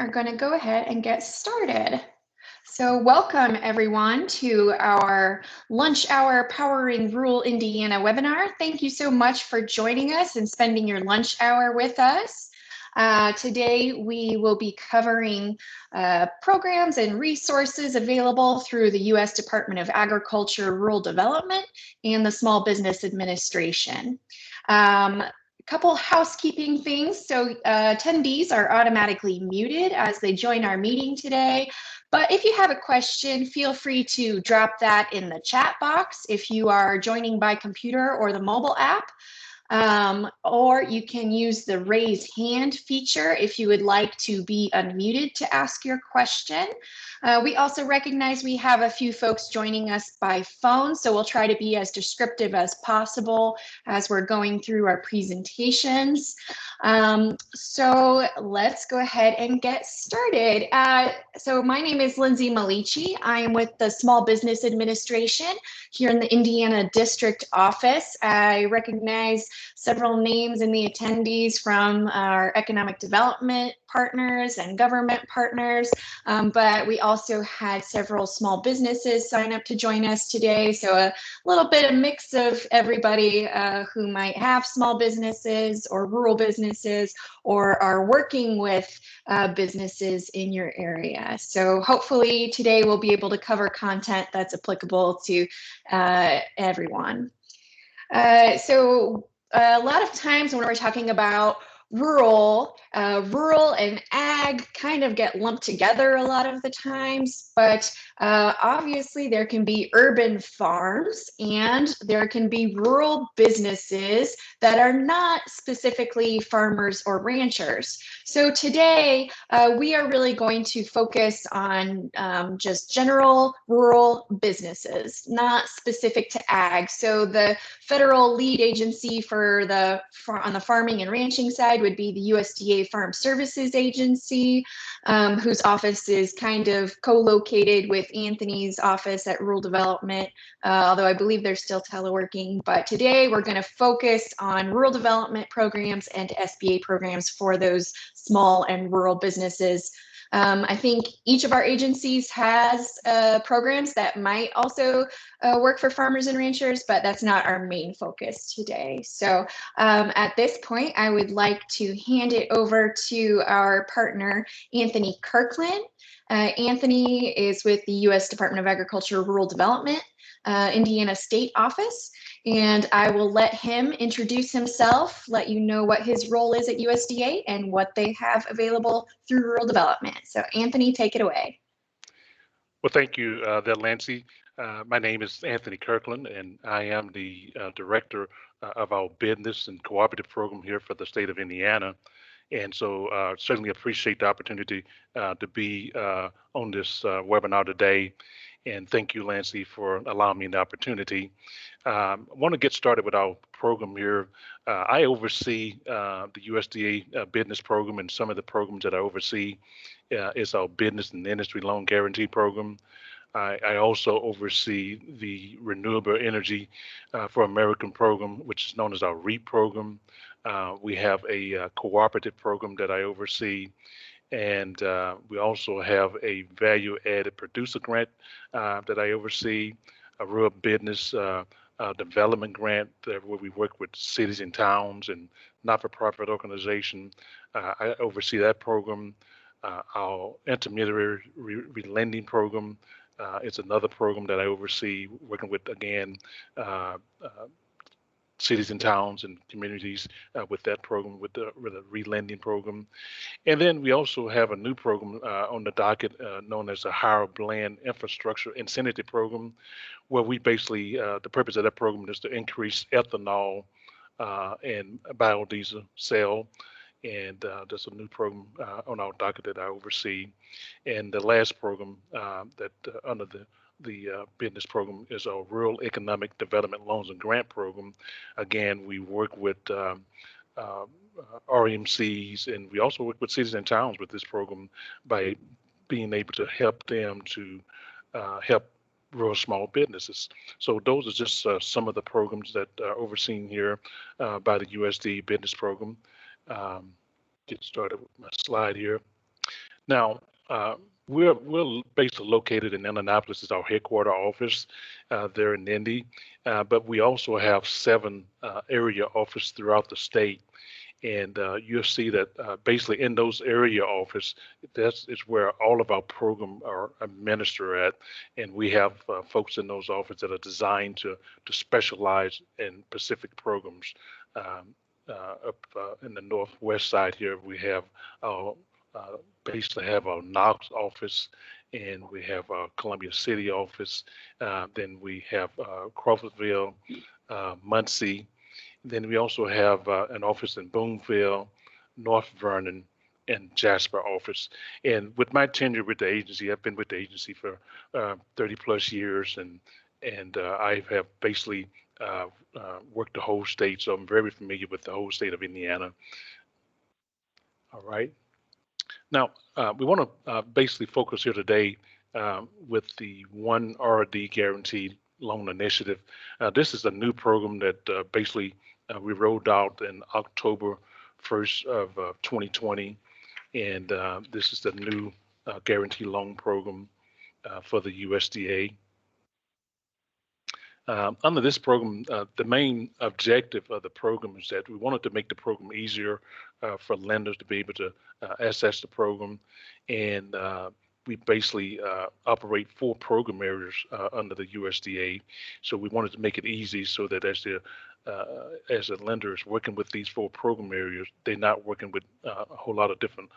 are going to go ahead and get started. So welcome everyone to our lunch hour Powering Rural Indiana webinar. Thank you so much for joining us and spending your lunch hour with us. Today we will be covering programs and resources available through the U.S. Department of Agriculture, Rural Development, and the Small Business Administration. Couple housekeeping things. So attendees are automatically muted as they join our meeting today. But if you have a question, feel free to drop that in the chat box if you are joining by computer or the mobile app. Or you can use the raise hand feature if you would like to be unmuted to ask your question. We also recognize we have a few folks joining us by phone, so we'll try to be as descriptive as possible as we're going through our presentations. So let's go ahead and get started. So my name is Lindsay Malici. I am with the Small Business Administration here in the Indiana District Office. I recognize several names in the attendees from our economic development partners and government partners, but we also had several small businesses sign up to join us today. So a little bit of mix of everybody who might have small businesses or rural businesses or are working with businesses in your area. So hopefully today we'll be able to cover content that's applicable to everyone. So a lot of times when we're talking about rural and ag kind of get lumped together a lot of the times, but obviously there can be urban farms and there can be rural businesses that are not specifically farmers or ranchers. So today we are really going to focus on just general rural businesses, not specific to ag. So the federal lead agency for on the farming and ranching side would be the USDA Farm Services Agency, whose office is kind of co-located with Anthony's office at Rural Development, although I believe they're still teleworking. But today we're going to focus on rural development programs and SBA programs for those small and rural businesses. I think each of our agencies has programs that might also work for farmers and ranchers, but that's not our main focus today. So at this point, I would like to hand it over to our partner, Anthony Kirkland. Anthony is with the U.S. Department of Agriculture, Rural Development, Indiana State Office, and I will let him introduce himself, let you know what his role is at USDA and what they have available through rural development. So Anthony, take it away. Well, thank you, Lancy. My name is Anthony Kirkland, and I am the director of our business and cooperative program here for the state of Indiana. And so certainly appreciate the opportunity to be on this webinar today. And thank you, Lancy, for allowing me the opportunity. I want to get started with our program here. I oversee the USDA business program, and some of the programs that I oversee is our business and industry loan guarantee program. I also oversee the Renewable Energy for American program, which is known as our REAP program. We have a cooperative program that I oversee. And we also have a value-added producer grant that I oversee, a rural business development grant where we work with cities and towns and not-for-profit organizations. I oversee that program. Our intermediary lending program is another program that I oversee, working with, again, cities and towns and communities with that program, with the relending program. And then we also have a new program on the docket known as the Higher Blend Infrastructure Incentive Program, where we basically, the purpose of that program is to increase ethanol and biodiesel sale. And there's a new program on our docket that I oversee. And the last program that under the business program is our Rural Economic Development Loans and Grant Program. Again, we work with RMCs, and we also work with cities and towns with this program by being able to help them to help rural small businesses. So those are just some of the programs that are overseen here by the USD business program. Get started with my slide here. Now, we're basically located in Indianapolis. Is our headquarter office there in Indy, but we also have 7 area offices throughout the state. And you'll see that basically in those area office, that's is where all of our program are administered at, and we have folks in those offices that are designed to specialize in specific programs. Up in the northwest side here, we have our basically have our Knox office, and we have our Columbia City office. Then we have Crawfordsville, Muncie. Then we also have an office in Boonville, North Vernon, and Jasper office. And with my tenure with the agency, I've been with the agency for 30 plus years, and I have basically worked the whole state, so I'm very familiar with the whole state of Indiana. All right. Now, we want to basically focus here today with the One RD Guaranteed Loan Initiative. This is a new program that basically we rolled out in October 1st of 2020, and this is the new guarantee loan program for the USDA. Under this program, the main objective of the program is that we wanted to make the program easier for lenders to be able to access the program, and we basically operate 4 program areas under the USDA. So we wanted to make it easy so that as the lender is working with these 4 program areas, they're not working with a whole lot of different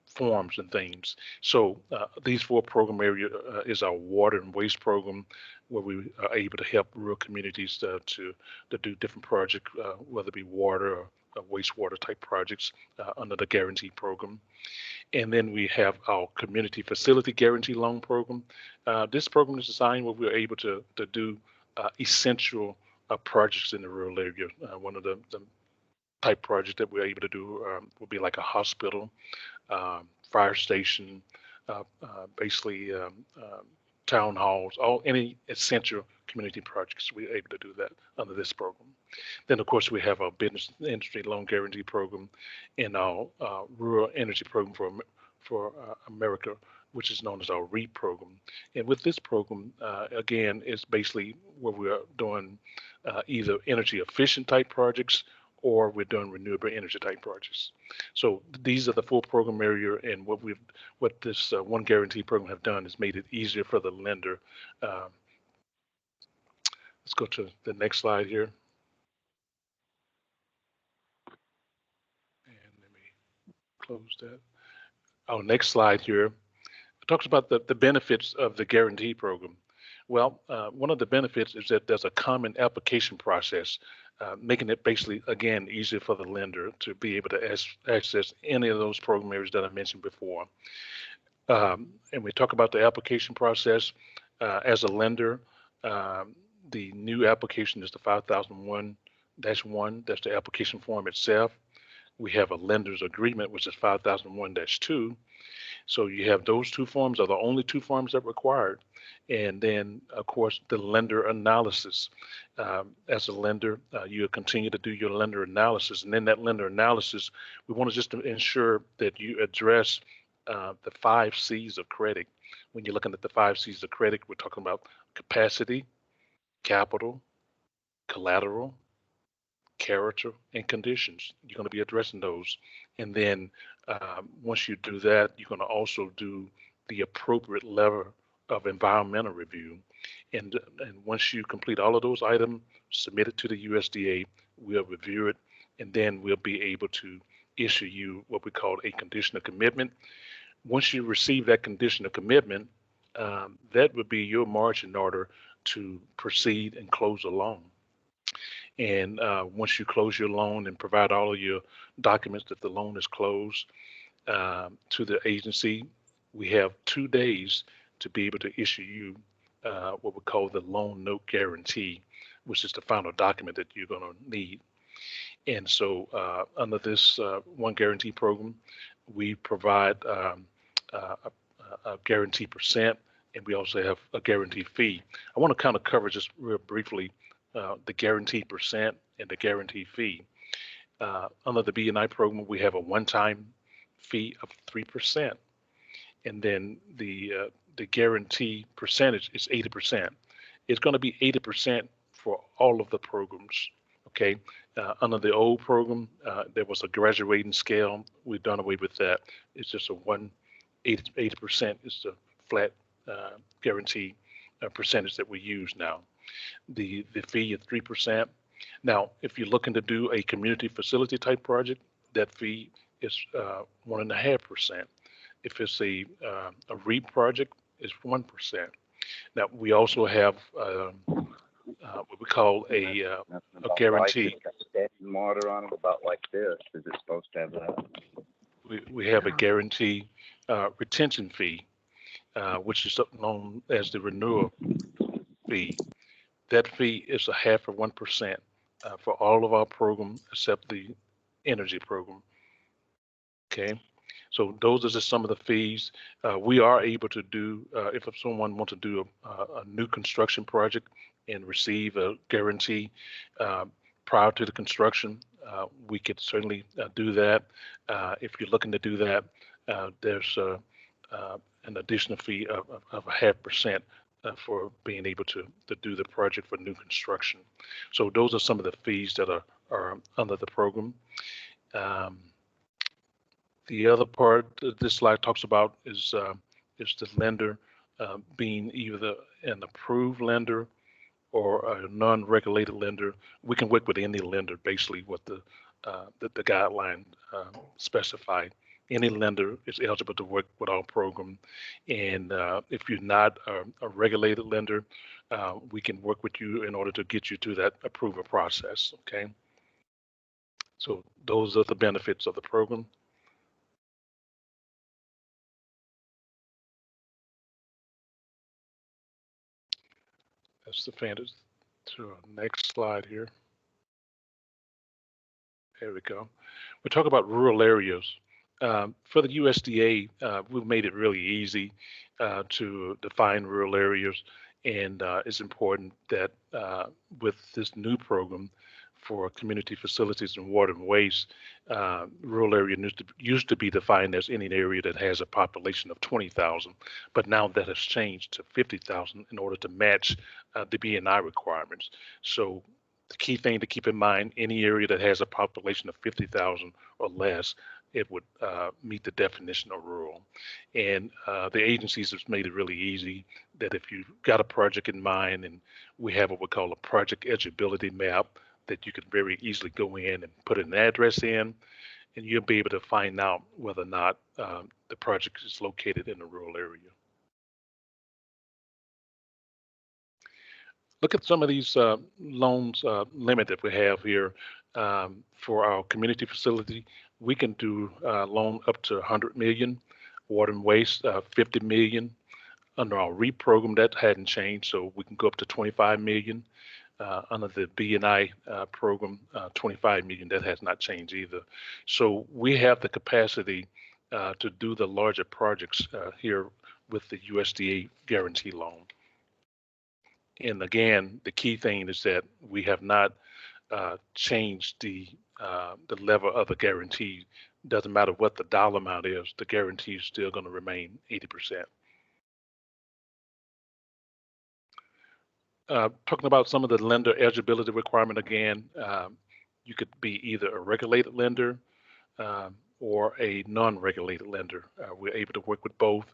forms and things. So these 4 program areas is our water and waste program, where we are able to help rural communities to do different projects, whether it be water or wastewater type projects under the guarantee program. And then we have our community facility guarantee loan program. This program is designed where we're able to do essential projects in the rural area. One of the type projects that we're able to do will be like a hospital, fire station, basically town halls, any essential community projects. We're able to do that under this program. Then, of course, we have our business industry loan guarantee program and our rural energy program for America, which is known as our REAP program. And with this program, again, it's basically where we're doing either energy efficient type projects, or we're doing renewable energy type projects. So these are the 4 program area, and what this One Guarantee program have done is made it easier for the lender. Let's go to the next slide here. And let me close that. Our next slide here talks about the benefits of the guarantee program. Well, one of the benefits is that there's a common application process, making it basically, again, easier for the lender to be able to access any of those program areas that I mentioned before. And we talk about the application process. As a lender, the new application is the 5001-1. That's the application form itself. We have a lender's agreement, which is 5001-2. So you have those 2 forms are the only 2 forms that are required. And then, of course, the lender analysis. As a lender, you continue to do your lender analysis. And in that lender analysis, we want to just ensure that you address the 5 C's of credit. When you're looking at the 5 C's of credit, we're talking about capacity, capital, collateral, character, and conditions. You're going to be addressing those. And then once you do that, you're going to also do the appropriate level of environmental review. And once you complete all of those items, submit it to the USDA, we'll review it, and then we'll be able to issue you what we call a condition of commitment. Once you receive that condition of commitment, that would be your marching order to proceed and close a loan. And once you close your loan and provide all of your documents that the loan is closed to the agency, we have 2 days to be able to issue you what we call the loan note guarantee, which is the final document that you're going to need. And so under this One Guarantee program, we provide a guarantee percent, and we also have a guarantee fee. I want to kind of cover just real briefly the guarantee percent and the guarantee fee. Under the B&I program, we have a one-time fee of 3%, and then the guarantee percentage is 80%. It's going to be 80% for all of the programs. Okay, under the old program, there was a graduating scale. We've done away with that. It's just a 80% is the flat guarantee percentage that we use now. The fee is 3%. Now, if you're looking to do a community facility type project, that fee is 1.5%. If it's a REAP project, it's 1%. Now, we also have what we call a guarantee. Standing water on it about like this. Is it supposed to have that? We have a guarantee retention fee, which is known as the renewal fee. That fee is 0.5% for all of our programs except the energy program. Okay, so those are just some of the fees. We are able to do, if someone wants to do a new construction project and receive a guarantee prior to the construction, we could certainly do that. If you're looking to do that, there's an additional fee of 0.5% for being able to do the project for new construction. So those are some of the fees that are under the program. The other part that this slide talks about is the lender being either an approved lender or a non-regulated lender. We can work with any lender, basically what the guideline specified. Any lender is eligible to work with our program. And if you're not a regulated lender, we can work with you in order to get you through that approval process, okay? So those are the benefits of the program. That's the fantasy. To our next slide here. There we go. We talk about rural areas. For the USDA, we've made it really easy to define rural areas, and it's important that with this new program for community facilities and water and waste, rural area used to be defined as any area that has a population of 20,000, but now that has changed to 50,000 in order to match the B&I requirements. So the key thing to keep in mind, any area that has a population of 50,000 or less, it would meet the definition of rural. And the agencies have made it really easy that if you've got a project in mind, and we have what we call a project eligibility map, that you can very easily go in and put an address in, and you'll be able to find out whether or not the project is located in a rural area. Look at some of these loans limit that we have here for our community facility. We can do loan up to 100 million, water and waste 50 million. Under our REAP program, that hadn't changed, so we can go up to 25 million. Under the B&I program, 25 million, that has not changed either. So we have the capacity to do the larger projects here with the USDA guarantee loan. And again, the key thing is that we have not changed the level of the guarantee. Doesn't matter what the dollar amount is, the guarantee is still going to remain 80%. Talking about some of the lender eligibility requirement again, you could be either a regulated lender or a non-regulated lender. We're able to work with both,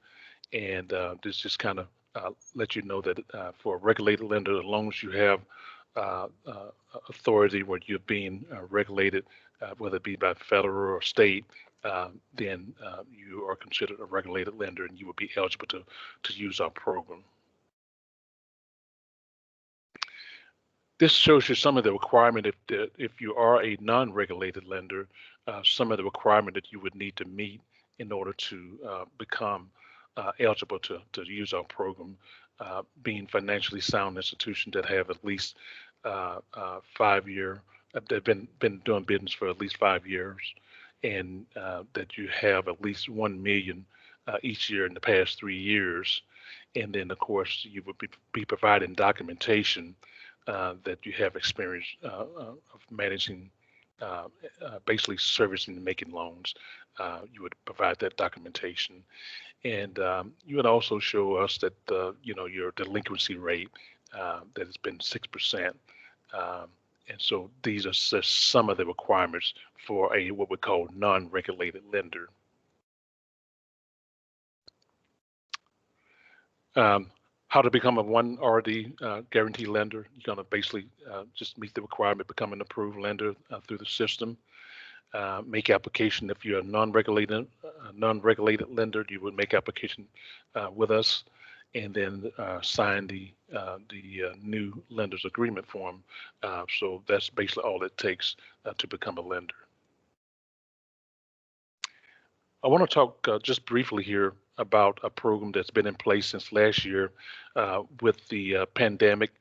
and this just kind of let you know that for a regulated lender, as long as you have authority where you're being regulated, whether it be by federal or state, then you are considered a regulated lender and you will be eligible to use our program. This shows you some of the requirement if you are a non-regulated lender, some of the requirement that you would need to meet in order to become eligible to use our program, being financially sound institutions that have at least 5 year, they've been doing business for at least 5 years, and that you have at least 1 million each year in the past 3 years. And then of course you would be providing documentation that you have experience of managing, basically servicing and making loans. you would provide that documentation. And you would also show us that, your delinquency rate that has been 6%. And so these are just some of the requirements for what we call non-regulated lender. How to become a 1RD guarantee lender. You're going to basically just meet the requirement, become an approved lender through the system. Make application if you're a non-regulated lender. You would make application with us, and then sign the new lenders agreement form. So that's basically all it takes to become a lender. I want to talk just briefly here about a program that's been in place since last year with the pandemic.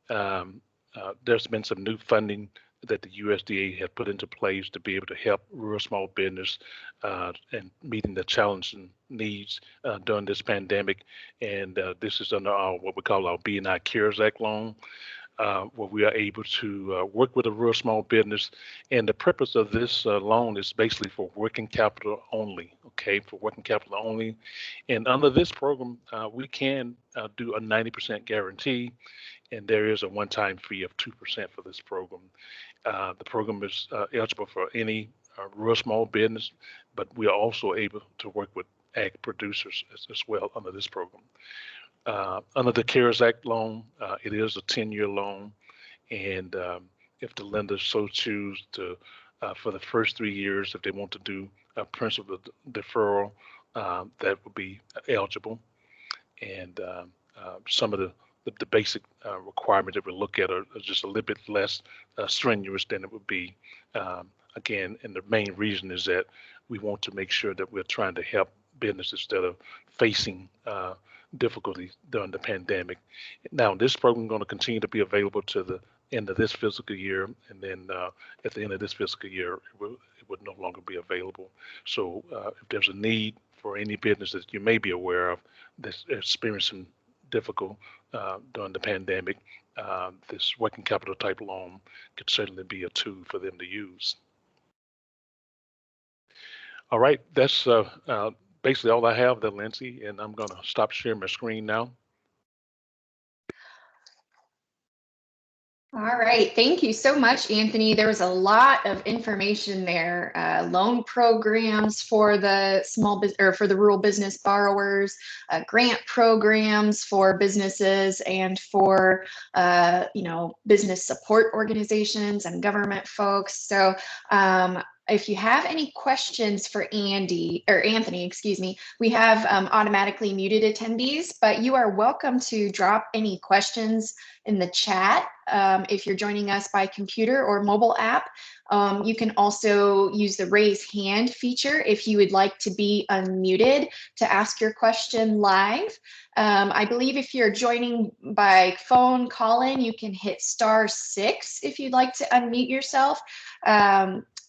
There's been some new funding that the USDA has put into place to be able to help rural small business and meeting the challenging needs during this pandemic. And this is under what we call our B&I CARES Act loan, where we are able to work with a rural small business. And the purpose of this loan is basically for working capital only, okay, for working capital only. And under this program, we can do a 90% guarantee, and there is a one-time fee of 2% for this program. The program is eligible for any rural small business, but we are also able to work with ag producers as well under this program. Under the CARES Act loan, it is a 10-year loan, and if the lenders so choose to, for the first 3 years, if they want to do a principal deferral, that would be eligible. And some of the basic requirements that we look at are just a little bit less strenuous than it would be. Again, and the main reason is that we want to make sure that we're trying to help businesses that are facing difficulties during the pandemic. Now, this program is going to continue to be available to the end of this fiscal year, and then at the end of this fiscal year, it would no longer be available. So if there's a need for any business that you may be aware of that's experiencing difficult during the pandemic, this working capital type loan could certainly be a tool for them to use. All right, that's basically all I have there, Lindsay, and I'm going to stop sharing my screen now. All right, thank you so much, Anthony. There was a lot of information there. Loan programs for the small business or for the rural business borrowers, grant programs for businesses and for business support organizations and government folks. So if you have any questions for Anthony, we have automatically muted attendees, but you are welcome to drop any questions in the chat. If you're joining us by computer or mobile app, you can also use the raise hand feature if you would like to be unmuted to ask your question live. I believe if you're joining by phone call-in, you can hit *6 if you'd like to unmute yourself.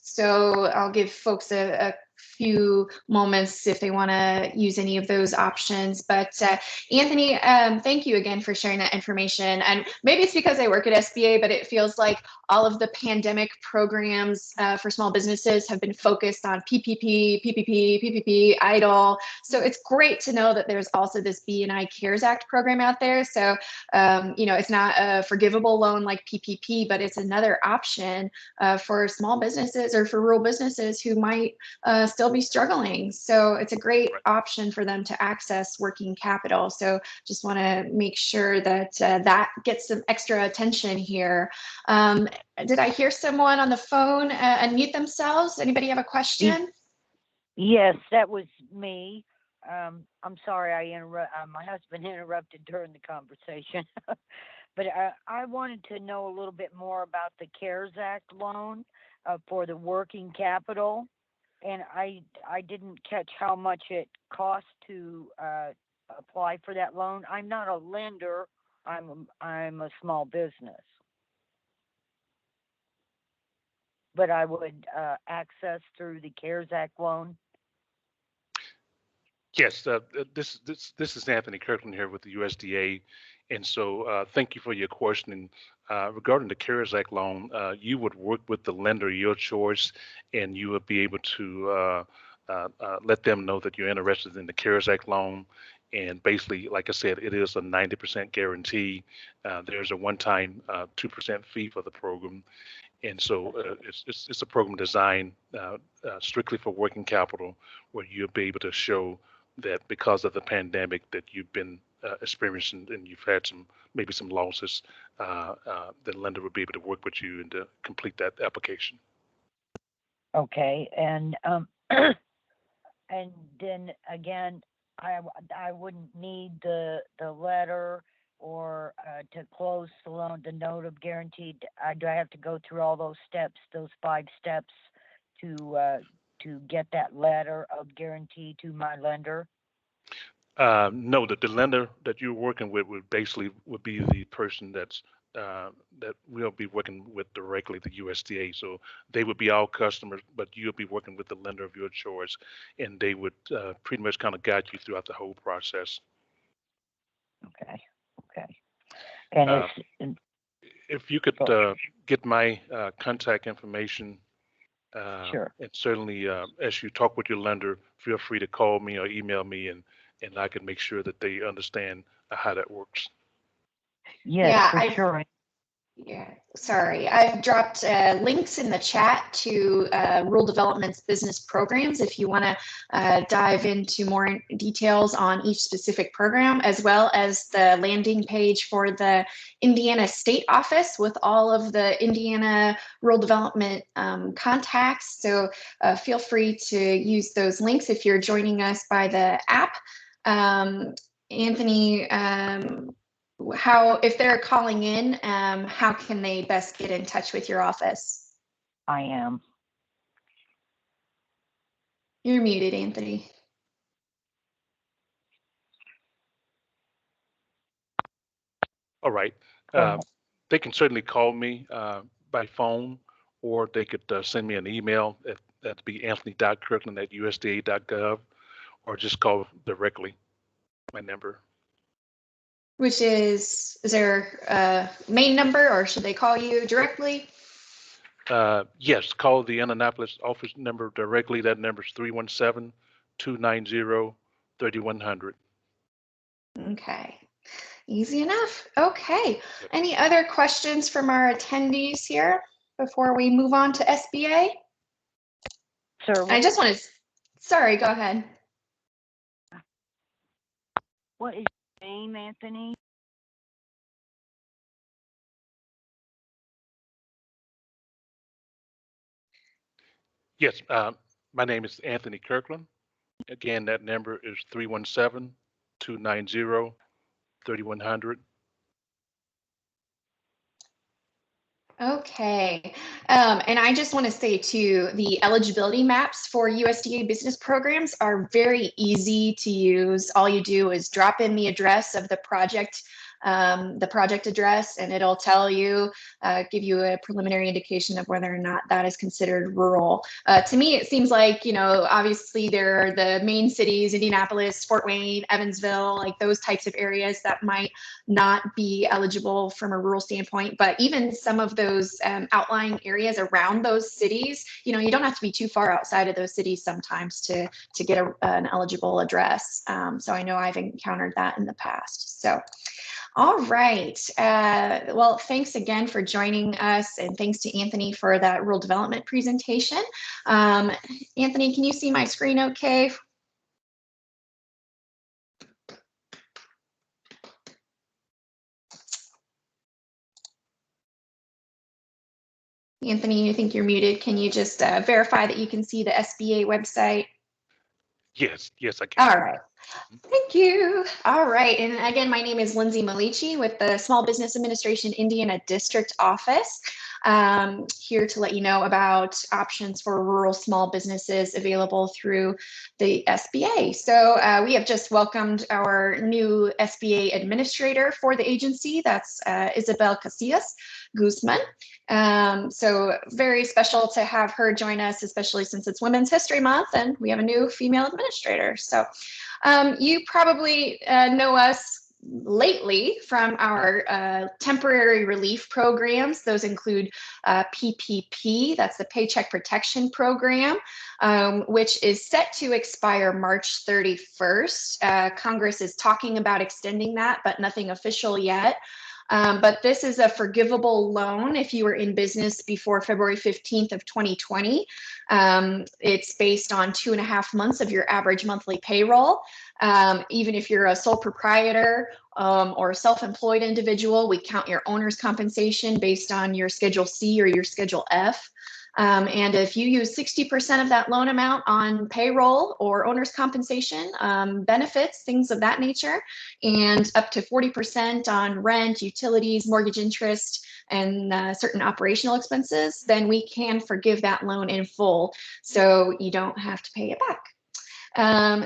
So I'll give folks a few moments if they want to use any of those options. But Anthony, thank you again for sharing that information. And maybe it's because I work at SBA, but it feels like all of the pandemic programs for small businesses have been focused on PPP, EIDL. So it's great to know that there's also this B&I CARES Act program out there. So, it's not a forgivable loan like PPP, but it's another option for small businesses or for rural businesses who might still be struggling. So it's a great option for them to access working capital. So just want to make sure that that gets some extra attention here. Did I hear someone on the phone unmute themselves? Anybody have a question? Yes, that was me. I'm sorry, my husband interrupted during the conversation. But I wanted to know a little bit more about the CARES Act loan for the working capital. And I didn't catch how much it cost to apply for that loan. I'm not a lender. I'm a small business. But I would access through the CARES Act loan. Yes, this is Anthony Kirkland here with the USDA, and so thank you for your question. Regarding the CARES Act loan, you would work with the lender of your choice, and you would be able to let them know that you're interested in the CARES Act loan. And basically, like I said, it is a 90% guarantee. There's a one-time 2% fee for the program. And so it's a program designed strictly for working capital, where you'll be able to show that because of the pandemic that you've been experiencing and you've had maybe some losses, the lender will be able to work with you and to complete that application. Okay, and and then again, I wouldn't need the letter or to close the loan, the note of guarantee. Do I have to go through all those steps, those 5 steps, to get that letter of guarantee to my lender? No, the lender that you're working with would be the person that we'll be working with directly, the USDA. So they would be our customers, but you'll be working with the lender of your choice, and they would pretty much kind of guide you throughout the whole process. Okay. And if you could get my contact information, sure. and certainly as you talk with your lender, feel free to call me or email me, and I can make sure that they understand how that works. Yes, Yeah, for sure. Yeah, sorry. I've dropped links in the chat to Rural Development's business programs if you want to dive into more details on each specific program, as well as the landing page for the Indiana State Office with all of the Indiana Rural Development contacts. So feel free to use those links if you're joining us by the app. Anthony, if they're calling in, how can they best get in touch with your office? I am. You're muted, Anthony. All right. They can certainly call me by phone, or they could send me an email. That'd be anthony.kirkland@usda.gov, or just call directly my number. Which is there a main number, or should they call you directly? Yes, call the Indianapolis office number directly. That number is 317-290-3100. Okay, easy enough. Okay, any other questions from our attendees here before we move on to SBA? Sir, I just want to, sorry, go ahead. what is your name, Anthony? Yes, my name is Anthony Kirkland. Again, that number is 317-290-3100. Okay, and I just want to say too, the eligibility maps for USDA business programs are very easy to use. All you do is drop in the address of the project address, and it'll tell you, give you a preliminary indication of whether or not that is considered rural. To me, it seems like, obviously there are the main cities, Indianapolis, Fort Wayne, Evansville, like those types of areas that might not be eligible from a rural standpoint, but even some of those outlying areas around those cities, you don't have to be too far outside of those cities sometimes to get an eligible address. So I know I've encountered that in the past. So. All right. Well, thanks again for joining us, and thanks to Anthony for that rural development presentation. Anthony, can you see my screen okay? Anthony, I think you're muted. Can you just verify that you can see the SBA website? Yes, I can. All right. Thank you. All right. And again, my name is Lindsay Malici with the Small Business Administration Indiana District Office. Here to let you know about options for rural small businesses available through the SBA. So we have just welcomed our new SBA administrator for the agency. That's Isabel Casillas Guzman. So very special to have her join us, especially since it's Women's History Month and we have a new female administrator. So you probably know us lately from our temporary relief programs. Those include PPP, that's the Paycheck Protection Program, which is set to expire March 31st. Congress is talking about extending that, but nothing official yet. But this is a forgivable loan if you were in business before February 15th of 2020. It's based on 2.5 months of your average monthly payroll. Even if you're a sole proprietor or a self-employed individual, we count your owner's compensation based on your Schedule C or your Schedule F. And if you use 60% of that loan amount on payroll or owner's compensation, benefits, things of that nature, and up to 40% on rent, utilities, mortgage interest, and certain operational expenses, then we can forgive that loan in full, so you don't have to pay it back.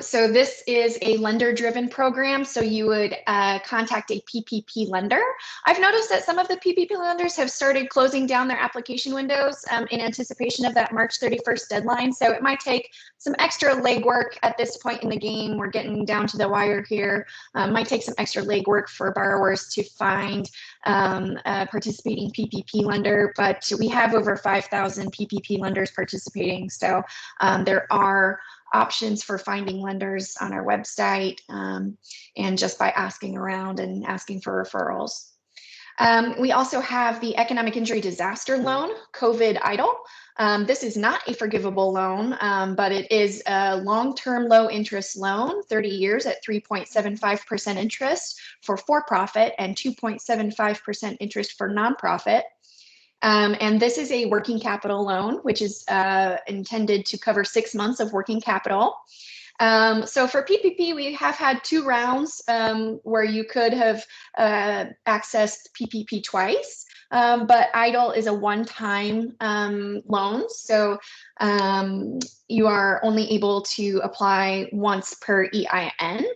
So this is a lender-driven program, so you would contact a PPP lender. I've noticed that some of the PPP lenders have started closing down their application windows in anticipation of that March 31st deadline, so it might take some extra legwork at this point in the game. We're getting down to the wire here. Might take some extra legwork for borrowers to find a participating PPP lender, but we have over 5,000 PPP lenders participating, so there are options for finding lenders on our website, and just by asking around and asking for referrals. We also have the Economic Injury Disaster Loan, COVID EIDL. This is not a forgivable loan, but it is a long-term low interest loan, 30 years at 3.75% interest for profit and 2.75% interest for nonprofit. And this is a working capital loan, which is intended to cover 6 months of working capital. So for PPP, we have had 2 rounds where you could have accessed PPP twice, but EIDL is a one-time loan. So you are only able to apply once per EIN.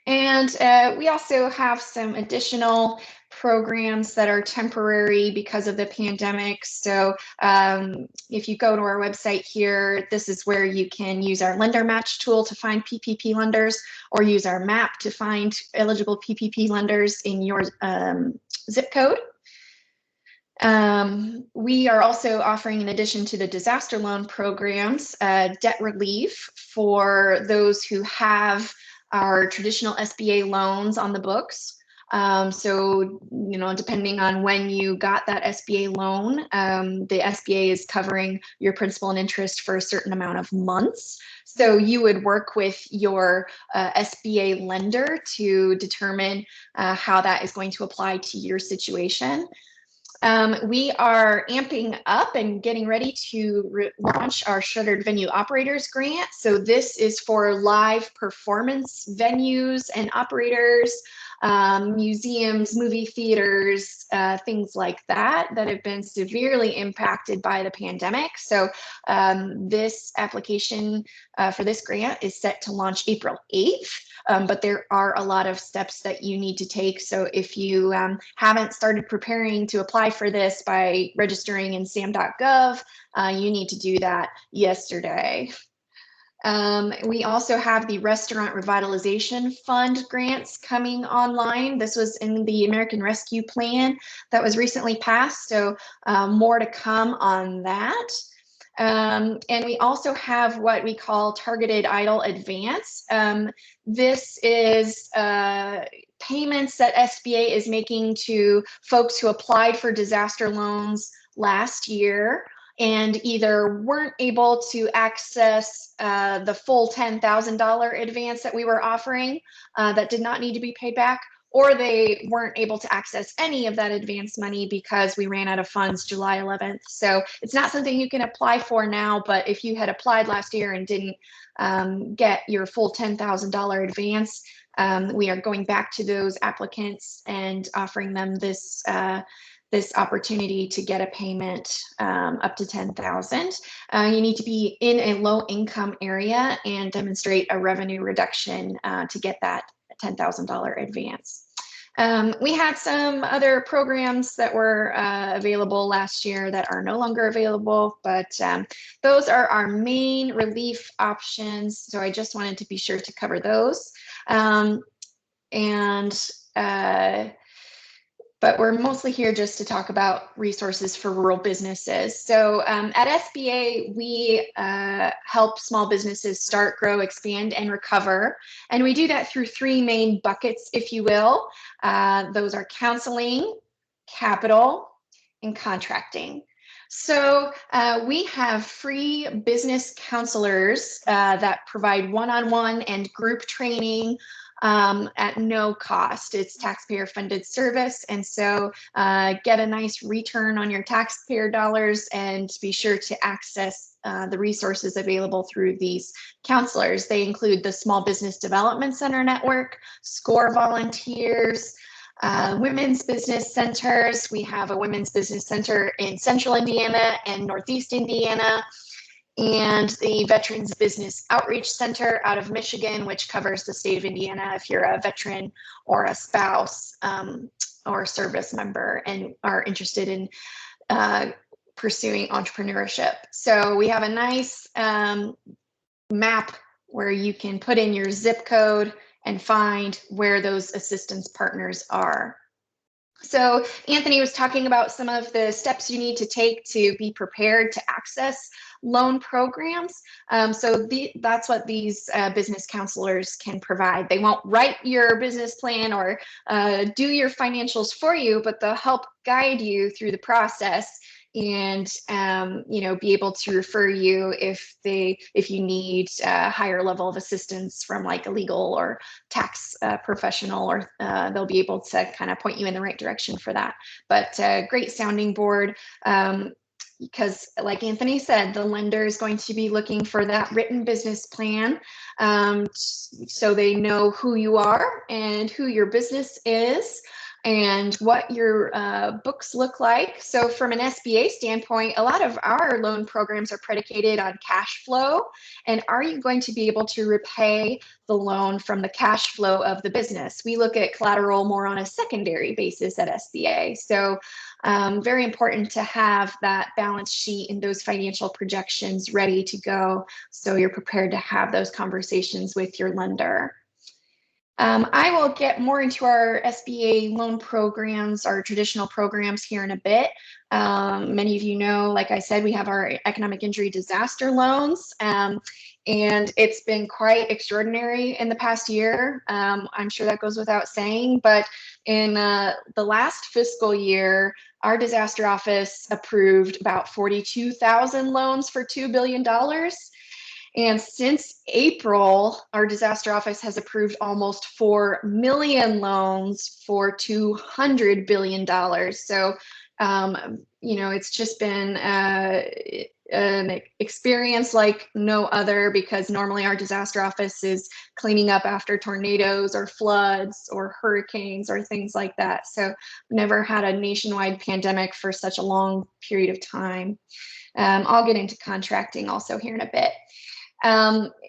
And we also have some additional programs that are temporary because of the pandemic. So if you go to our website here, this is where you can use our lender match tool to find PPP lenders, or use our map to find eligible PPP lenders in your zip code. We are also offering, in addition to the disaster loan programs, debt relief for those who have our traditional SBA loans on the books. So, you know, depending on when you got that SBA loan, the SBA is covering your principal and interest for a certain amount of months. So you would work with your SBA lender to determine how that is going to apply to your situation. We are amping up and getting ready to launch our Shuttered Venue Operators Grant. So this is for live performance venues and operators, museums, movie theaters, things like that have been severely impacted by the pandemic. So this application for this grant is set to launch April 8th. But there are a lot of steps that you need to take. So if you haven't started preparing to apply for this by registering in sam.gov, you need to do that yesterday. We also have the Restaurant Revitalization Fund grants coming online. This was in the American Rescue Plan that was recently passed, so more to come on that. And we also have what we call Targeted EIDL Advance. This is payments that SBA is making to folks who applied for disaster loans last year and either weren't able to access the full $10,000 advance that we were offering that did not need to be paid back, or they weren't able to access any of that advance money because we ran out of funds July 11th. So it's not something you can apply for now, but if you had applied last year and didn't get your full $10,000 advance, we are going back to those applicants and offering them this this opportunity to get a payment up to $10,000. You need to be in a low income area and demonstrate a revenue reduction to get that $10,000 advance. We had some other programs that were available last year that are no longer available, but those are our main relief options. So I just wanted to be sure to cover those. But we're mostly here just to talk about resources for rural businesses. So at SBA, we help small businesses start, grow, expand, and recover. And we do that through three main buckets, if you will. Those are counseling, capital, and contracting. So we have free business counselors that provide one-on-one and group training at no cost. It's taxpayer funded service. And so get a nice return on your taxpayer dollars and be sure to access the resources available through these counselors. They include the Small Business Development Center Network, SCORE volunteers, women's business centers. We have a women's business center in Central Indiana and Northeast Indiana, and the Veterans Business Outreach Center out of Michigan, which covers the state of Indiana if you're a veteran or a spouse or a service member and are interested in pursuing entrepreneurship. So we have a nice map where you can put in your zip code and find where those assistance partners are. So Anthony was talking about some of the steps you need to take to be prepared to access loan programs. That's what these business counselors can provide. They won't write your business plan or do your financials for you, but they'll help guide you through the process and be able to refer you if you need a higher level of assistance from like a legal or tax professional, or they'll be able to kind of point you in the right direction for that. But great sounding board, because like Anthony said, the lender is going to be looking for that written business plan, so they know who you are and who your business is and what your books look like. So from an SBA standpoint, a lot of our loan programs are predicated on cash flow. And are you going to be able to repay the loan from the cash flow of the business? We look at collateral more on a secondary basis at SBA. So very important to have that balance sheet and those financial projections ready to go, so you're prepared to have those conversations with your lender. I will get more into our SBA loan programs, our traditional programs here in a bit. Many of you know, like I said, we have our economic injury disaster loans, and it's been quite extraordinary in the past year. I'm sure that goes without saying, but in the last fiscal year, our disaster office approved about 42,000 loans for $2 billion. And since April, our disaster office has approved almost 4 million loans for $200 billion. So, it's just been an experience like no other, because normally our disaster office is cleaning up after tornadoes or floods or hurricanes or things like that. So never had a nationwide pandemic for such a long period of time. I'll get into contracting also here in a bit.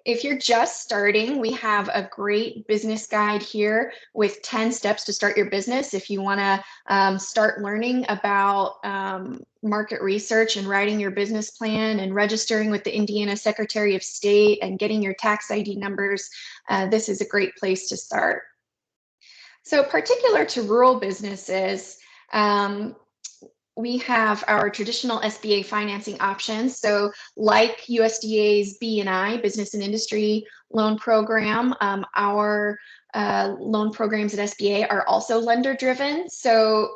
If you're just starting, we have a great business guide here with 10 steps to start your business. If you want to start learning about market research and writing your business plan and registering with the Indiana Secretary of State and getting your tax ID numbers, this is a great place to start. So particular to rural businesses, we have our traditional SBA financing options. So like USDA's B&I, Business and Industry Loan Program, our loan programs at SBA are also lender driven. So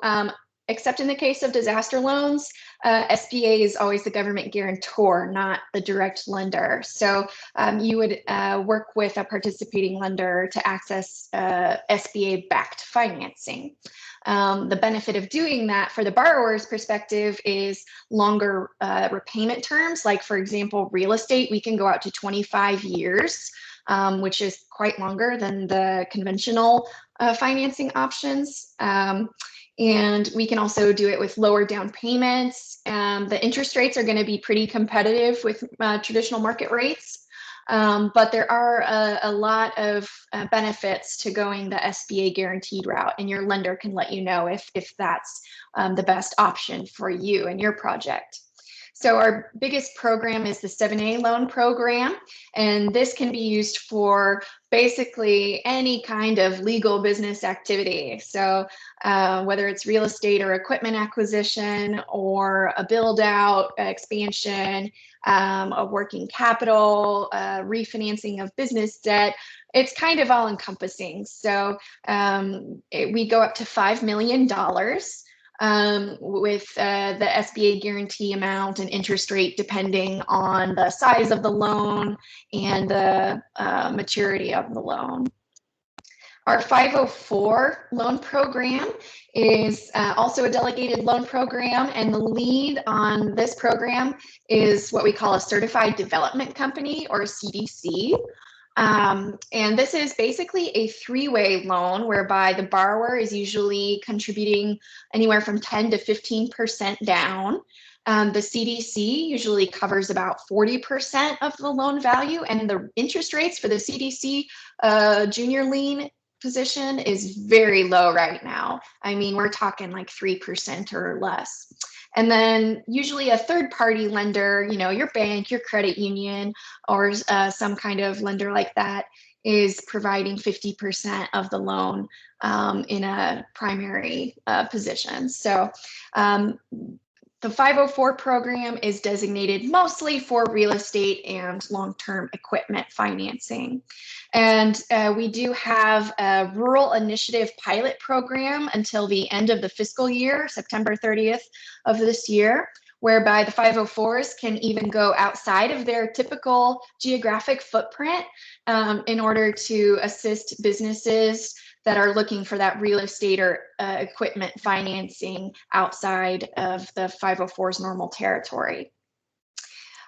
except in the case of disaster loans, SBA is always the government guarantor, not the direct lender. So you would work with a participating lender to access SBA backed financing. The benefit of doing that for the borrower's perspective is longer repayment terms. Like, for example, real estate, we can go out to 25 years, which is quite longer than the conventional financing options. And we can also do it with lower down payments. The interest rates are going to be pretty competitive with traditional market rates. But there are a lot of benefits to going the SBA guaranteed route, and your lender can let you know if that's the best option for you and your project. So our biggest program is the 7A loan program, and this can be used for basically any kind of legal business activity. So whether it's real estate or equipment acquisition, or a build out, expansion, a working capital, refinancing of business debt, it's kind of all encompassing. So we go up to $5 million. With the SBA guarantee amount and interest rate depending on the size of the loan and the maturity of the loan. Our 504 loan program is also a delegated loan program, and the lead on this program is what we call a certified development company, or CDC. And this is basically a three-way loan whereby the borrower is usually contributing anywhere from 10 to 15% down. The CDC usually covers about 40% of the loan value, and the interest rates for the CDC junior lien position is very low right now. I mean, we're talking like 3% or less. And then usually a third party lender, you know, your bank, your credit union, or some kind of lender like that is providing 50% of the loan in a primary position. So the 504 program is designated mostly for real estate and long-term equipment financing. And we do have a rural initiative pilot program until the end of the fiscal year, September 30th of this year, whereby the 504s can even go outside of their typical geographic footprint in order to assist businesses that are looking for that real estate or equipment financing outside of the 504's normal territory.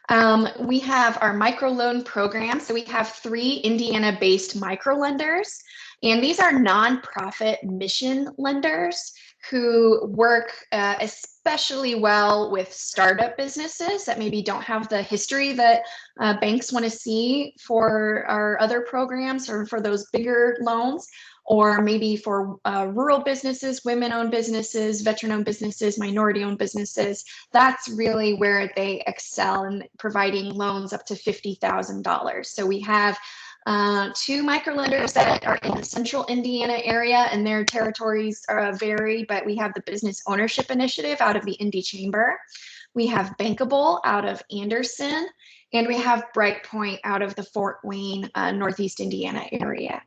We have our microloan program. So we have 3 Indiana-based microlenders, and these are nonprofit mission lenders who work especially well with startup businesses that maybe don't have the history that banks want to see for our other programs or for those bigger loans, or maybe for rural businesses, women-owned businesses, veteran-owned businesses, minority-owned businesses. That's really where they excel in providing loans up to $50,000. So we have 2 microlenders that are in the central Indiana area, and their territories vary, but we have the Business Ownership Initiative out of the Indy Chamber. We have Bankable out of Anderson, and we have Brightpoint out of the Fort Wayne, Northeast Indiana area.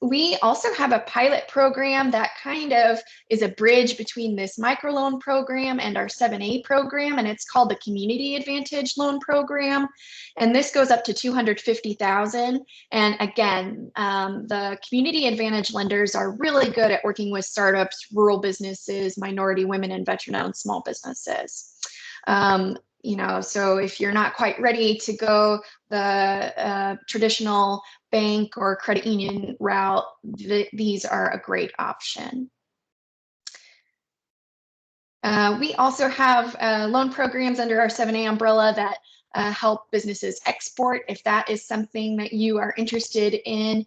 We also have a pilot program that kind of is a bridge between this microloan program and our 7A program, and it's called the Community Advantage Loan Program. And this goes up to $250,000. And again, the Community Advantage lenders are really good at working with startups, rural businesses, minority, women, and veteran-owned small businesses. You know, so if you're not quite ready to go the traditional bank or credit union route, these are a great option. We also have loan programs under our 7A umbrella that help businesses export, if that is something that you are interested in.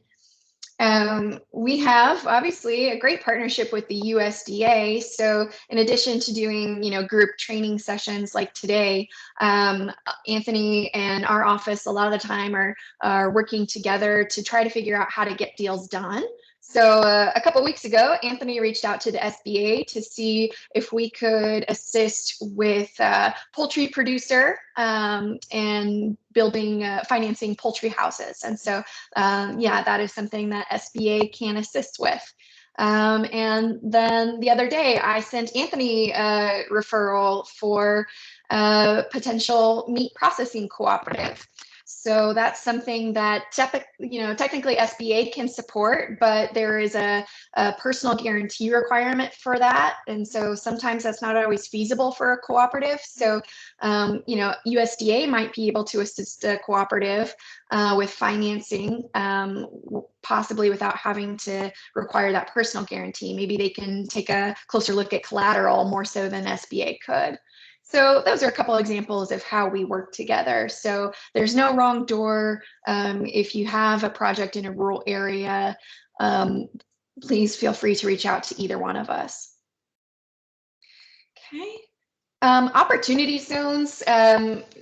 We have obviously a great partnership with the USDA. So in addition to doing, you know, group training sessions like today, Anthony and our office a lot of the time are working together to try to figure out how to get deals done. So a couple of weeks ago, Anthony reached out to the SBA to see if we could assist with poultry producer and building, financing poultry houses. And so, yeah, that is something that SBA can assist with. And then the other day, I sent Anthony a referral for a potential meat processing cooperative. So that's something that, you know, technically SBA can support, but there is a personal guarantee requirement for that. And so sometimes that's not always feasible for a cooperative. So, you know, USDA might be able to assist a cooperative with financing, possibly without having to require that personal guarantee. Maybe they can take a closer look at collateral more so than SBA could. So those are a couple examples of how we work together. So there's no wrong door. If you have a project in a rural area, please feel free to reach out to either one of us. Okay. Opportunity zones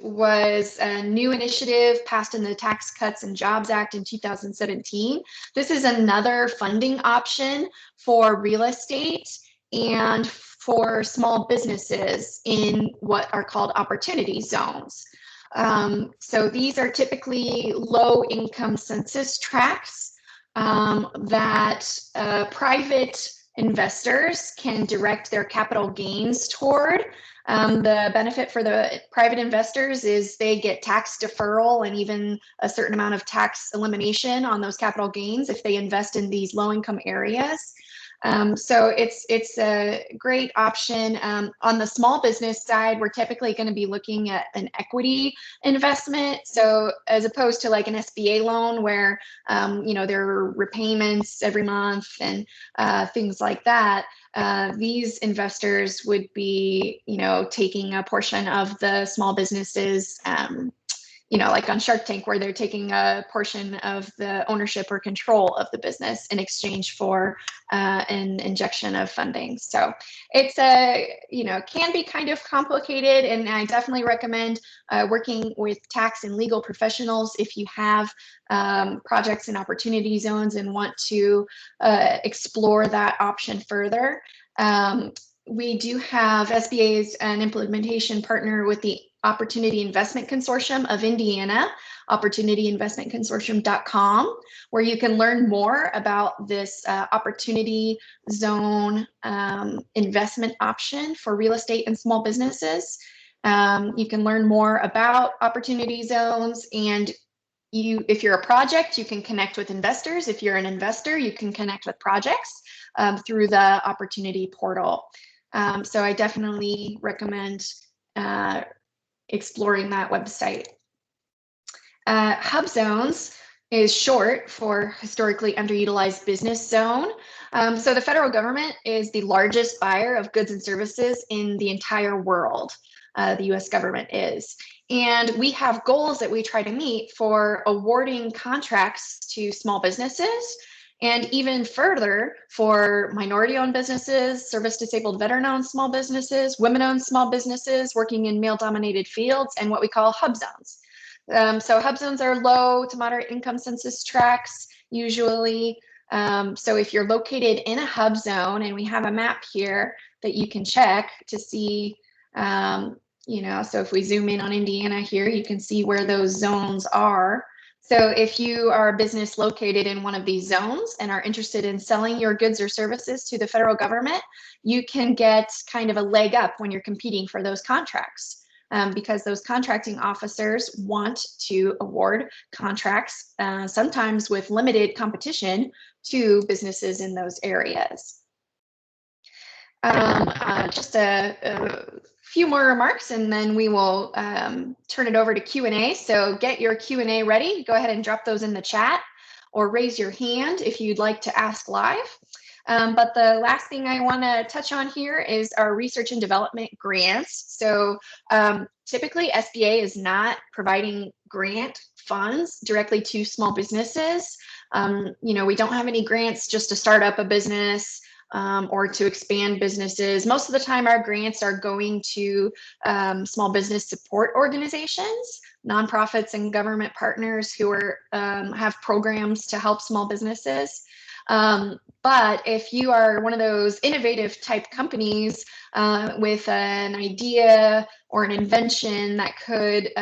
was a new initiative passed in the Tax Cuts and Jobs Act in 2017. This is another funding option for real estate and for small businesses in what are called opportunity zones. So these are typically low income census tracts that private investors can direct their capital gains toward. The benefit for the private investors is they get tax deferral and even a certain amount of tax elimination on those capital gains if they invest in these low income areas. So it's a great option. On the small business side, we're typically going to be looking at an equity investment. So as opposed to like an SBA loan where, there are repayments every month and things like that, these investors would be, taking a portion of the small businesses, like on Shark Tank, where they're taking a portion of the ownership or control of the business in exchange for an injection of funding. So it's can be kind of complicated, and I definitely recommend working with tax and legal professionals if you have projects in opportunity zones and want to explore that option further. We do have SBA's an implementation partner with the Opportunity Investment Consortium of Indiana, opportunityinvestmentconsortium.com, where you can learn more about this opportunity zone investment option for real estate and small businesses. You can learn more about opportunity zones, and if you're a project, you can connect with investors. If you're an investor, you can connect with projects through the opportunity portal. So I definitely recommend exploring that website. Hub zones is short for historically underutilized business zone. So the federal government is the largest buyer of goods and services in the entire world. The US government is. And we have goals that we try to meet for awarding contracts to small businesses, and even further for minority-owned businesses, service-disabled veteran-owned small businesses, women-owned small businesses working in male-dominated fields, and what we call hub zones. So hub zones are low to moderate income census tracts, usually. So if you're located in a hub zone, and we have a map here that you can check to see, so if we zoom in on Indiana here, you can see where those zones are. So if you are a business located in one of these zones and are interested in selling your goods or services to the federal government, you can get kind of a leg up when you're competing for those contracts, because those contracting officers want to award contracts, sometimes with limited competition, to businesses in those areas. Just a few more remarks, and then we will turn it over to Q&A. So get your Q&A ready. Go ahead and drop those in the chat or raise your hand if you'd like to ask live. But the last thing I want to touch on here is our research and development grants. So typically SBA is not providing grant funds directly to small businesses. We don't have any grants just to start up a business or to expand businesses. Most of the time our grants are going to small business support organizations, nonprofits and government partners who are have programs to help small businesses. But if you are one of those innovative type companies with an idea or an invention that could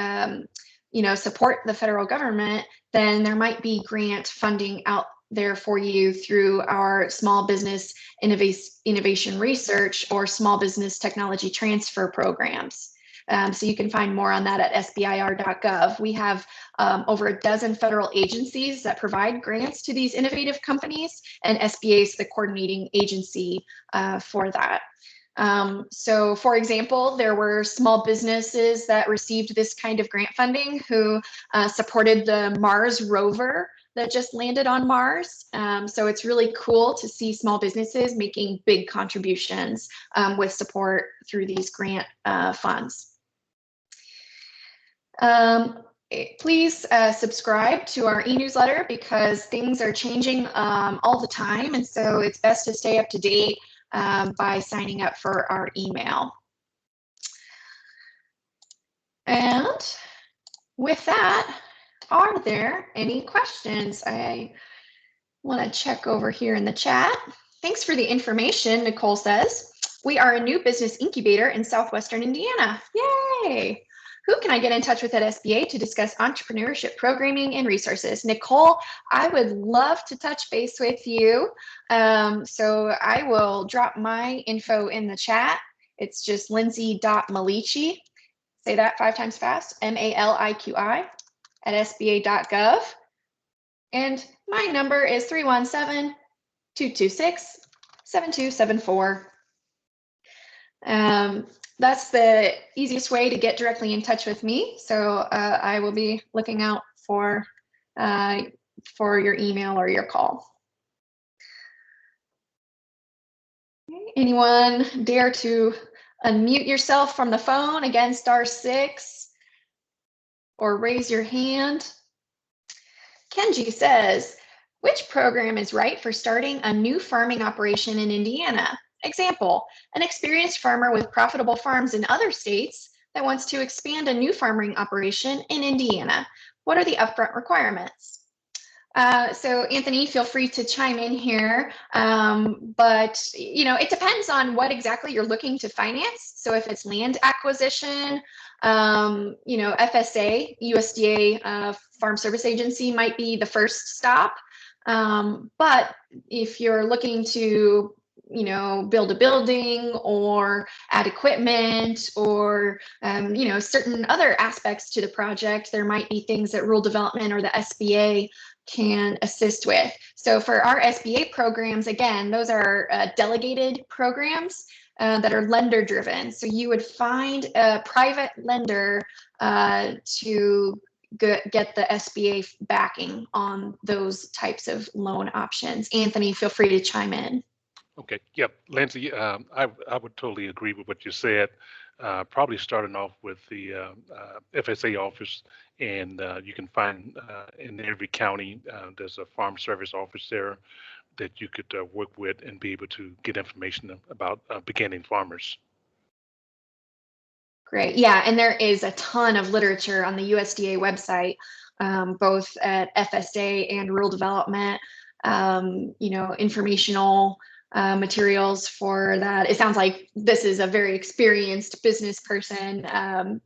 support the federal government, then there might be grant funding out there for you through our small business innovation research or small business technology transfer programs. So you can find more on that at sbir.gov. We have over a dozen federal agencies that provide grants to these innovative companies, and SBA is the coordinating agency for that. So for example, there were small businesses that received this kind of grant funding who supported the Mars rover that just landed on Mars. So it's really cool to see small businesses making big contributions with support through these grant funds. Please subscribe to our e-newsletter because things are changing all the time, and so it's best to stay up to date by signing up for our email. And with that, are there any questions? I want to check over here in the chat. Thanks for the information, Nicole says. We are a new business incubator in Southwestern Indiana. Yay! Who can I get in touch with at SBA to discuss entrepreneurship programming and resources? Nicole, I would love to touch base with you. So I will drop my info in the chat. It's just lindsay.maliqui. Say that 5 times fast, MALIQI at SBA.gov. And my number is 317-226-7274. That's the easiest way to get directly in touch with me. So I will be looking out for your email or your call. Anyone dare to unmute yourself from the phone? Again, *6 or raise your hand. Kenji says, which program is right for starting a new farming operation in Indiana? Example, an experienced farmer with profitable farms in other states that wants to expand a new farming operation in Indiana. What are the upfront requirements? So Anthony, feel free to chime in here, but it depends on what exactly you're looking to finance. So if it's land acquisition, FSA, USDA Farm Service Agency might be the first stop. But if you're looking to build a building or add equipment or, certain other aspects to the project, there might be things that rural development or the SBA can assist with. So for our SBA programs, again, those are delegated programs that are lender driven. So you would find a private lender to get the SBA backing on those types of loan options. Anthony, feel free to chime in. Okay. Yep. Lindsay, I would totally agree with what you said. Probably starting off with the FSA office, and you can find in every county there's a farm service office there that you could work with and be able to get information about beginning farmers. Great. Yeah, and there is a ton of literature on the USDA website, both at FSA and rural development, informational materials for that. It sounds like this is a very experienced business person,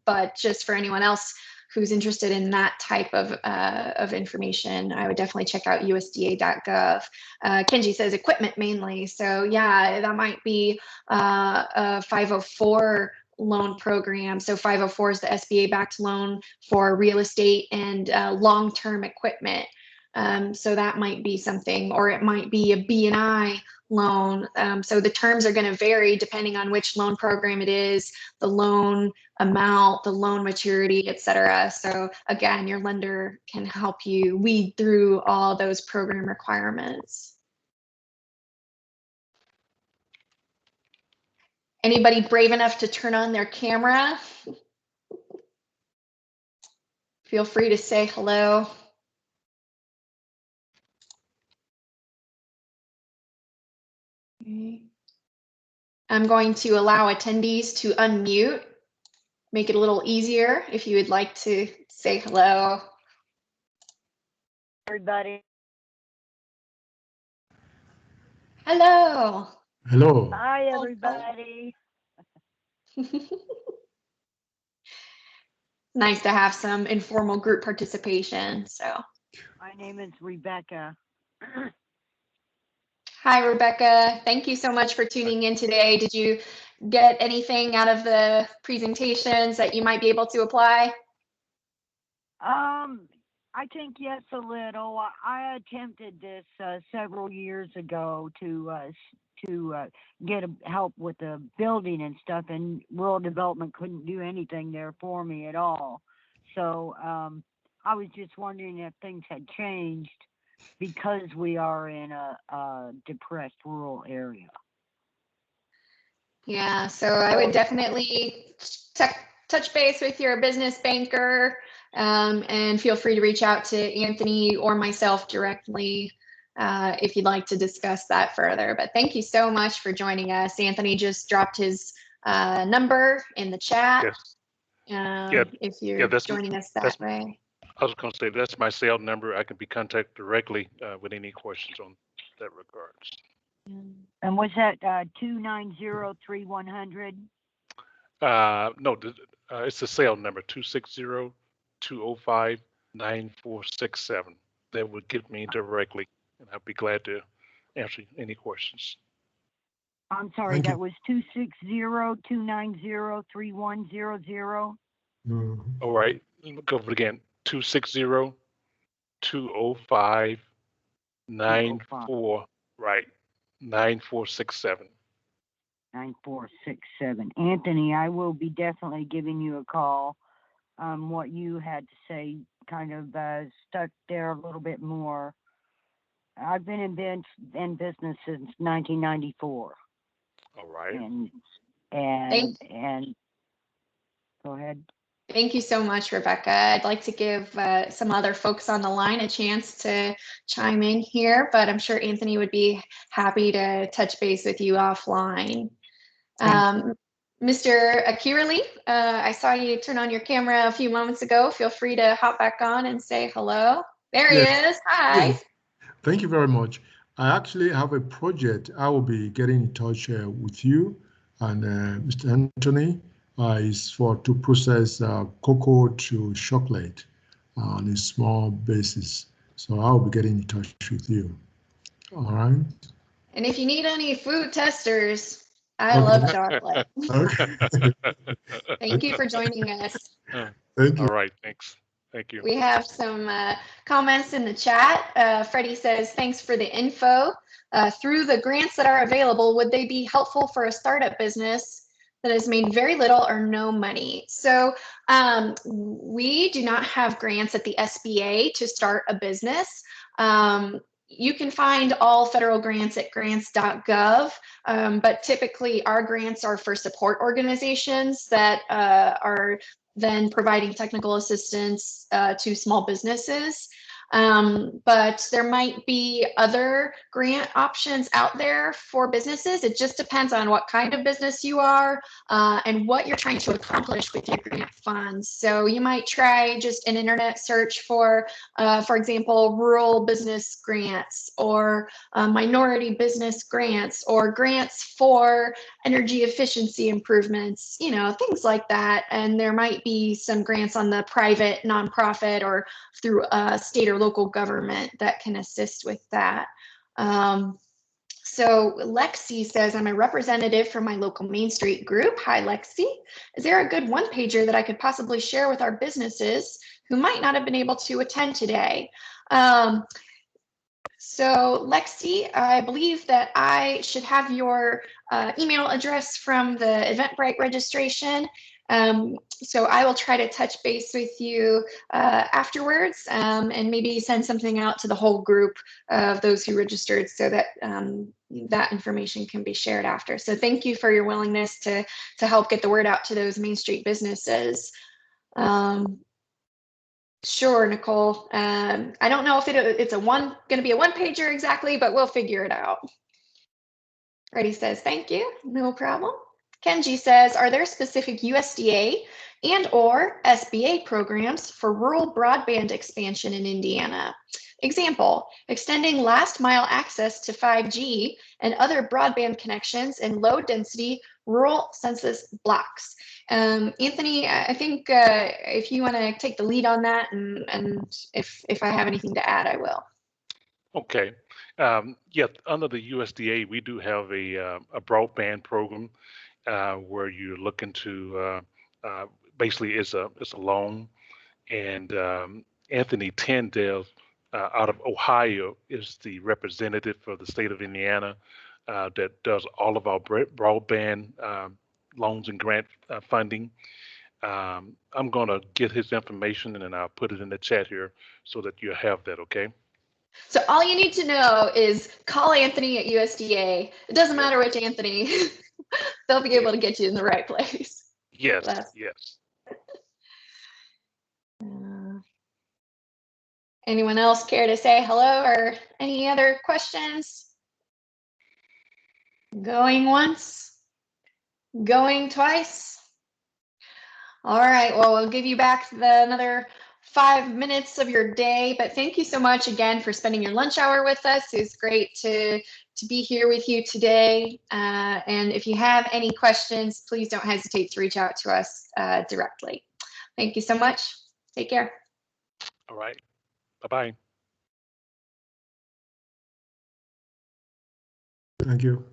but just for anyone else who's interested in that type of information, I would definitely check out USDA.gov. Kenji says equipment mainly. So yeah, that might be a 504 loan program. So 504 is the SBA backed loan for real estate and long-term equipment. So that might be something, or it might be a B&I loan. So the terms are going to vary depending on which loan program it is, the loan amount, the loan maturity, etc. So again, your lender can help you weed through all those program requirements. Anybody brave enough to turn on their camera? Feel free to say hello. I'm going to allow attendees to unmute, make it a little easier if you would like to say hello. Everybody. Hello. Hello. Hi, everybody. Nice to have some informal group participation. So, My name is Rebecca. hi, Rebecca. Thank you so much for tuning in today. Did you get anything out of the presentations that you might be able to apply? I think yes, a little. I attempted this several years ago to get help with the building and stuff, and rural development couldn't do anything there for me at all. So I was just wondering if things had changed because we are in a depressed rural area. Yeah, so I would definitely touch base with your business banker, and feel free to reach out to Anthony or myself directly if you'd like to discuss that further. But thank you so much for joining us. Anthony just dropped his number in the chat. Yes. if you're that's joining us that's. that way. I was going to say that's my cell number. I can be contacted directly with any questions on that regards. And was that 290-3100? No, it's the cell number 260-205-9467. That would get me directly, and I'd be glad to answer any questions. I'm sorry, Thank you. that was 260-290-3100. All right, let me go over it again. 260-205-94, right, 9467. 9467. Anthony, I will be definitely giving you a call. What you had to say kind of stuck there a little bit more. I've been in business since 1994. All right. And go ahead. Thank you so much, Rebecca. I'd like to give some other folks on the line a chance to chime in here, but I'm sure Anthony would be happy to touch base with you offline. Mr. Akirali, I saw you turn on your camera a few moments ago. Feel free to hop back on and say hello. There he is. Hi. Yes. Thank you very much. I actually have a project. I will be getting in touch with you and Mr. Anthony. Is to process cocoa to chocolate on a small basis. So I'll be getting in touch with you. All right. And if you need any food testers, I love chocolate. Okay. Thank you for joining us. Thank you. All right, thanks. Thank you. We have some comments in the chat. Freddie says, thanks for the info. Through the grants that are available, would they be helpful for a startup business that has made very little or no money? So we do not have grants at the SBA to start a business. You can find all federal grants at grants.gov, but typically our grants are for support organizations that are then providing technical assistance to small businesses. But there might be other grant options out there for businesses. It just depends on what kind of business you are and what you're trying to accomplish with your grant funds. So you might try just an internet search for example, rural business grants or minority business grants or grants for energy efficiency improvements, you know, things like that. And there might be some grants on the private nonprofit or through state or local government that can assist with that. So Lexi says, I'm a representative from my local Main Street group. Hi, Lexi. Is there a good one-pager that I could possibly share with our businesses who might not have been able to attend today? So Lexi, I believe that I should have your email address from the Eventbrite registration. So I will try to touch base with you afterwards and maybe send something out to the whole group of those who registered so that that information can be shared after. So thank you for your willingness to help get the word out to those Main Street businesses. Sure, Nicole. I don't know if it's going to be a one-pager exactly, but we'll figure it out. Reddy says, thank you, no problem. Kenji says, are there specific USDA and or SBA programs for rural broadband expansion in Indiana? Example, extending last mile access to 5G and other broadband connections in low density rural census blocks. Anthony, I think if you want to take the lead on that, and if I have anything to add, I will. Okay. Yeah, under the USDA, we do have a broadband program where you're looking to basically it's a loan, and Anthony Tyndale out of Ohio is the representative for the state of Indiana that does all of our broadband loans and grant funding. I'm going to get his information and then I'll put it in the chat here so that you have that, okay? So all you need to know is call Anthony at USDA. It doesn't matter which Anthony. They'll be able to get you in the right place. Yes, yes. Anyone else care to say hello or any other questions? Going once, going twice. All right, well, we'll give you back another 5 minutes of your day, but thank you so much again for spending your lunch hour with us. It's great to be here with you today. And if you have any questions, please don't hesitate to reach out to us directly. Thank you so much. Take care. All right. Bye-bye. Thank you.